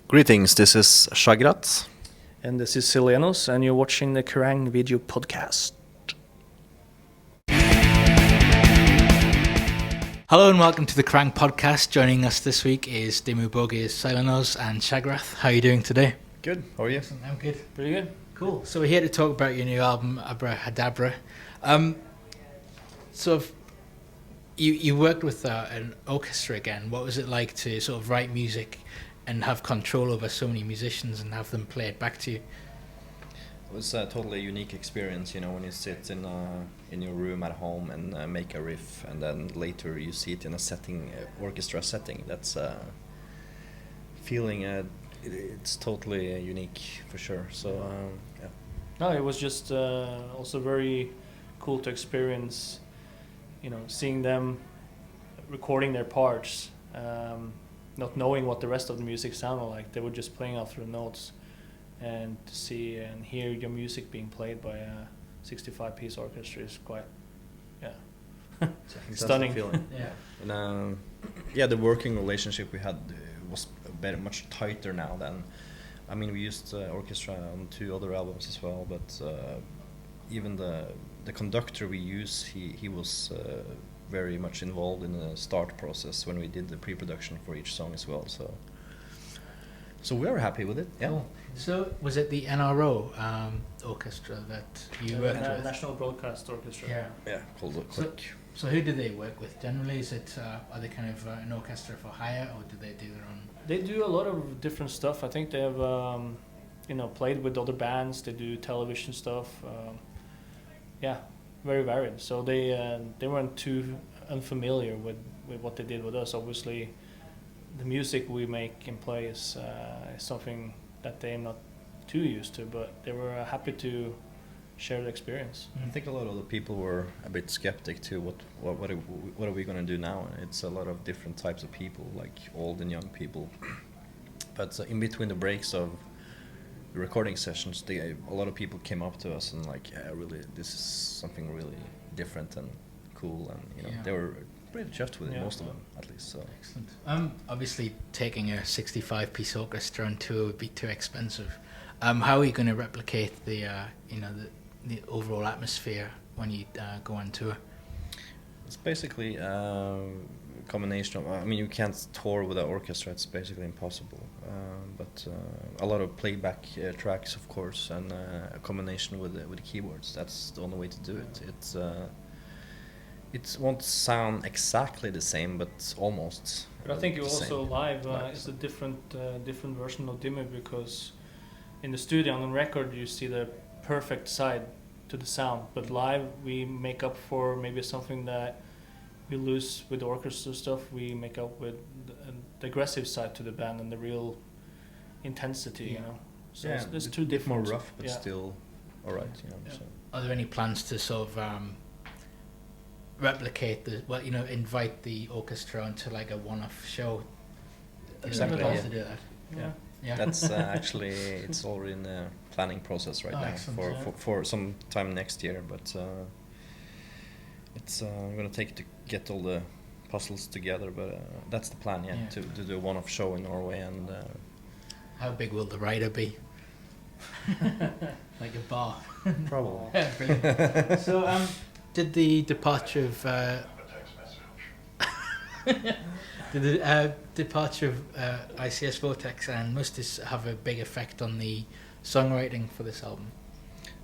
Greetings, this is Shagrath. And this is Silenoz, and you're watching the Kerrang video podcast. Hello and welcome to the Kerrang podcast. Joining us this week is Dimmu Borgir, Silenoz and Shagrath. How are you doing today? Good, how are you? I'm good. Pretty good. Cool. So we're here to talk about your new album, Abrahadabra. You worked with an orchestra again. What was it like to sort of write music and have control over so many musicians and have them play it back to you? It was a totally unique experience, you know, when you sit in your room at home and make a riff, and then later you see it in a setting, orchestra setting. That's feeling. It's totally unique for sure. So yeah. No, it was just also very cool to experience, you know, seeing them recording their parts, not knowing what the rest of the music sounded like. They were just playing out through notes, and to see and hear your music being played by a 65-piece orchestra is quite, stunning. Feeling. Yeah. And yeah, the working relationship we had was very much tighter now than. I mean, we used orchestra on 2 other albums as well, but even the conductor we use, he was very much involved in the start process when we did the pre-production for each song as well. So we were happy with it. Yeah. Cool. So was it the NRO Orchestra that you worked with? National Broadcast Orchestra. Yeah. Called it Click. So who do they work with generally? Is it are they kind of an orchestra for hire, or do they do their own? They do a lot of different stuff. I think they have, played with other bands. They do television stuff. Very varied. So they weren't too unfamiliar with what they did with us. Obviously, the music we make and play is something that they're not too used to, but they were happy to share the experience. I think a lot of the people were a bit skeptic too. What are we going to do now? It's a lot of different types of people, like old and young people. But in between the breaks of the recording sessions, a lot of people came up to us and like, yeah, really, this is something really different and cool, and they were pretty chuffed with it, most of them at least. So excellent. Obviously, taking a 65-piece orchestra on tour would be too expensive. How are you going to replicate the overall atmosphere when you go on tour? it's basically a combination of. I mean, you can't tour with an orchestra; it's basically impossible. But a lot of playback tracks, of course, and a combination with the keyboards. That's the only way to do it. It won't sound exactly the same, but almost. But I think you also same. live is a different version of Dimmu, because in the studio on the record you see the perfect side to the sound, but live we make up for maybe something that we lose with the orchestra stuff. We make up with the aggressive side to the band and the real intensity, you know. So there's two different. More rough, but still all right, you know. Yeah. So. Are there any plans to sort of replicate invite the orchestra onto like a one-off show? Exactly. Plans to do that? Yeah. That's actually it's already in the planning process right now for some time next year, but it's going to take to get all the puzzles together, but that's the plan, to do a one-off show in Norway. And how big will the rider be? Like a bar? Probably. Yeah, brilliant. So did the departure of ICS Vortex and Mustis have a big effect on the songwriting for this album?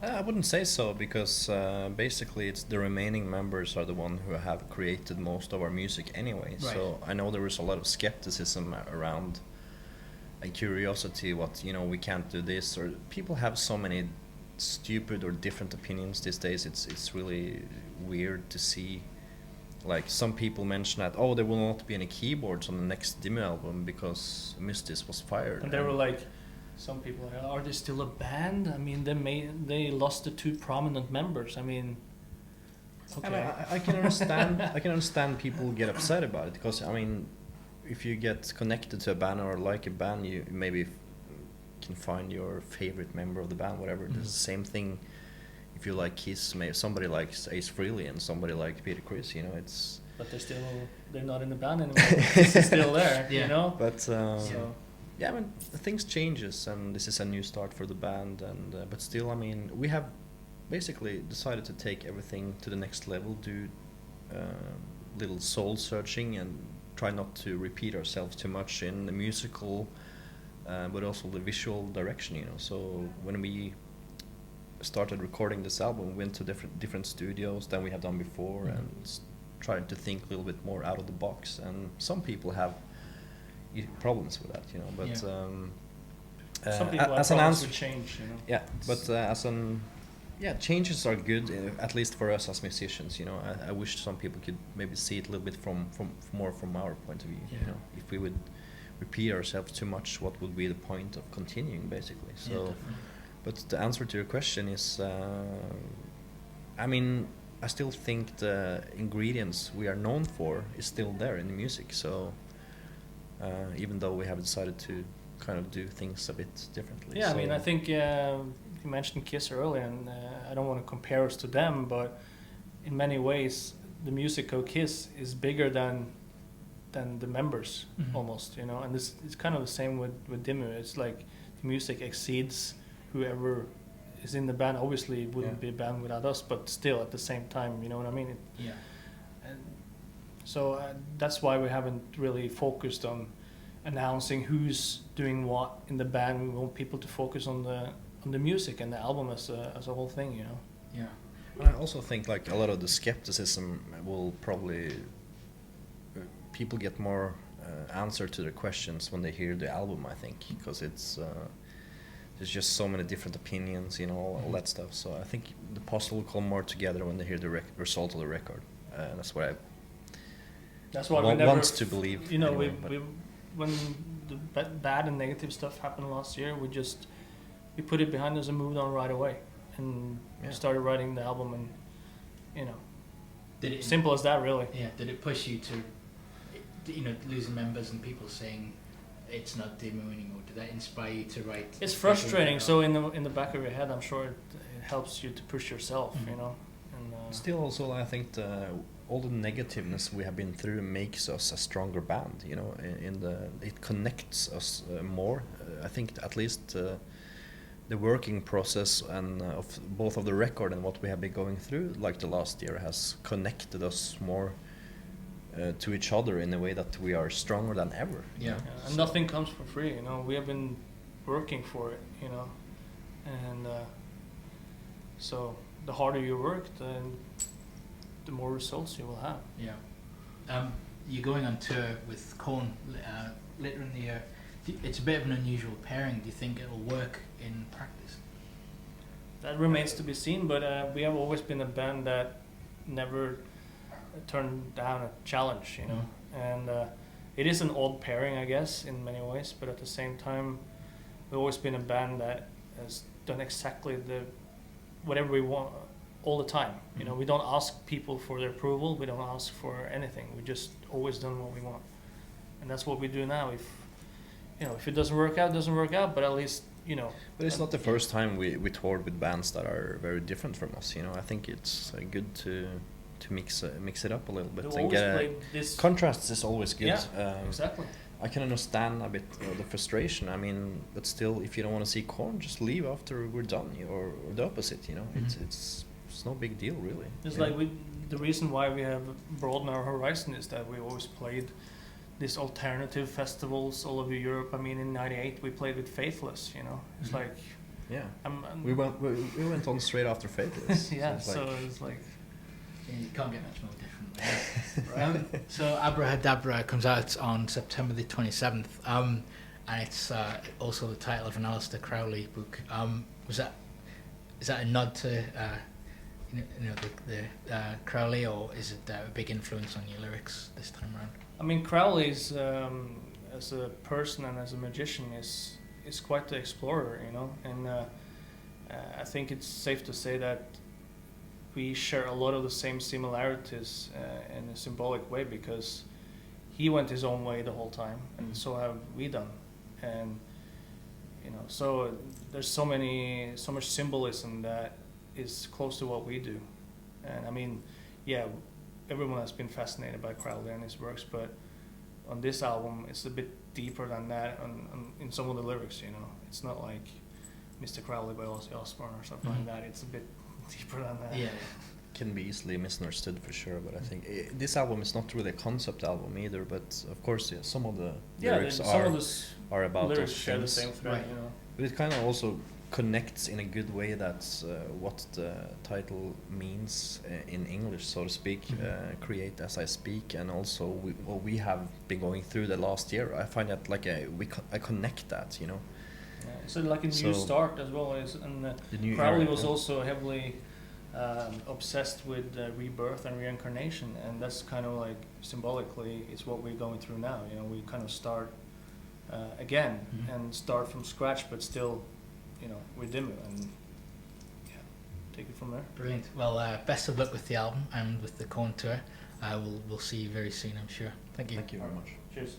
I wouldn't say so, because basically it's the remaining members are the one who have created most of our music anyway. Right. So I know there was a lot of skepticism around and curiosity, we can't do this, or people have so many stupid or different opinions these days. It's really weird to see. Like, some people mention that, there will not be any keyboards on the next Dimmu album because Mustis was fired. And they were like, some people are they still a band? I mean, they lost the 2 prominent members. I mean, okay. And I can understand. I can understand people get upset about it, because I mean, if you get connected to a band or like a band, you maybe can find your favorite member of the band, whatever. It's the same thing. If you like Kiss, maybe somebody likes Ace Frehley and somebody like Peter Criss. But they're not in the band anymore. It's still there, Yeah. you know. But So yeah, I mean, things changes, and this is a new start for the band, and but still, I mean, we have basically decided to take everything to the next level, do little soul searching, and try not to repeat ourselves too much in the musical, but also the visual direction, you know. So when we started recording this album, we went to different studios than we have done before, and tried to think a little bit more out of the box. And some people have problems with that, you know. But some people as have an problems answer, with change, you know. yeah. But as an changes are good, at least for us as musicians. You know, I wish some people could maybe see it a little bit from more from our point of view. Yeah. You know, if we would repeat ourselves too much, what would be the point of continuing, basically? So, Yeah, but the answer to your question is, I mean, I still think the ingredients we are known for is still there in the music. So, even though we have decided to kind of do things a bit differently. Yeah, so I mean, I think you mentioned Kiss earlier, and I don't want to compare us to them, but in many ways, the music of Kiss is bigger than the members, almost, you know. And this it's kind of the same with Dimmu. It's like the music exceeds whoever is in the band. Obviously, it wouldn't be a band without us, but still, at the same time, you know what I mean? And so that's why we haven't really focused on announcing who's doing what in the band. We want people to focus on the music and the album as a whole thing, you know. Yeah. And I also think like a lot of the skepticism will probably people get more answer to their questions when they hear the album. I think because it's there's just so many different opinions, you know, all that stuff. So I think the puzzle will come more together when they hear the result of the record. That's what I. That's why we never wants to believe. You know, anyway, we when the bad and negative stuff happened last year, we put it behind us and moved on right away, and started writing the album, and you know, Did it simple as that, really. Yeah. Did it push you to, you know, losing members and people saying it's not Dimmu anymore? Did that inspire you to write? It's frustrating. So in the back of your head, I'm sure it helps you to push yourself, you know. And still, also, I think all the negativeness we have been through makes us a stronger band. You know, it connects us more. I think at least the working process and of both of the record and what we have been going through, like the last year, has connected us more to each other in a way that we are stronger than ever. Yeah. And nothing comes for free, you know. We have been working for it, you know, and so the harder you work, the more results you will have. Yeah. You're going on tour with Cohn later in the year. It's a bit of an unusual pairing. Do you think it'll work in practice? That remains to be seen, but we have always been a band that never turned down a challenge, you know. And it is an odd pairing, I guess, in many ways, but at the same time, we've always been a band that has done exactly whatever we want all the time. You know, we don't ask people for their approval. We don't ask for anything. We just always done what we want, and that's what we do now. If it doesn't work out, it doesn't work out. But at least, you know. But it's not the first time we toured with bands that are very different from us. You know, I think it's good to mix it up a little bit and get contrasts is always good. Yeah, exactly. I can understand a bit the frustration. I mean, but still, if you don't want to see Cohn, just leave after we're done, or the opposite. You know, it's no big deal really. It's like the reason why we have broadened our horizon is that we always played these alternative festivals all over Europe. I mean, in '98 we played with Faithless. You know, it's like we went on straight after Faithless. Yeah, so it's like you can't get much more different. Right? So Abrahadabra comes out on September the 27th, and it's also the title of an Aleister Crowley book. Is that a nod to the Crowley, or is it a big influence on your lyrics this time around? I mean, Crowley's as a person and as a magician is quite the explorer, you know, and I think it's safe to say that we share a lot of the same similarities in a symbolic way, because he went his own way the whole time, and so have we done, and you know, so there's so much symbolism that is close to what we do, and I mean, yeah, everyone has been fascinated by Crowley and his works, but on this album it's a bit deeper than that in some of the lyrics, you know. It's not like Mr. Crowley by Ozzy Osbourne or something like that. It's a bit deeper than that. Yeah. Can be easily misunderstood for sure, but I think this album is not really a concept album either. But of course, yeah, some of the lyrics are about lyrics those share the things. same thread, Right. you know. But it kind of also connects in a good way. That's what the title means in English, so to speak. Create as I speak, and also what we have been going through the last year. I find that like I connect that, you know. Yeah, so like a new start as well as, and Crowley was also heavily obsessed with rebirth and reincarnation, and that's kind of like symbolically it's what we're going through now. You know, we kind of start again and start from scratch, but still, you know, with Dimmu, and yeah, take it from there. Brilliant. Well, best of luck with the album and with the Cohn tour. We'll see you very soon, I'm sure. Thank you. Thank you very much. Cheers.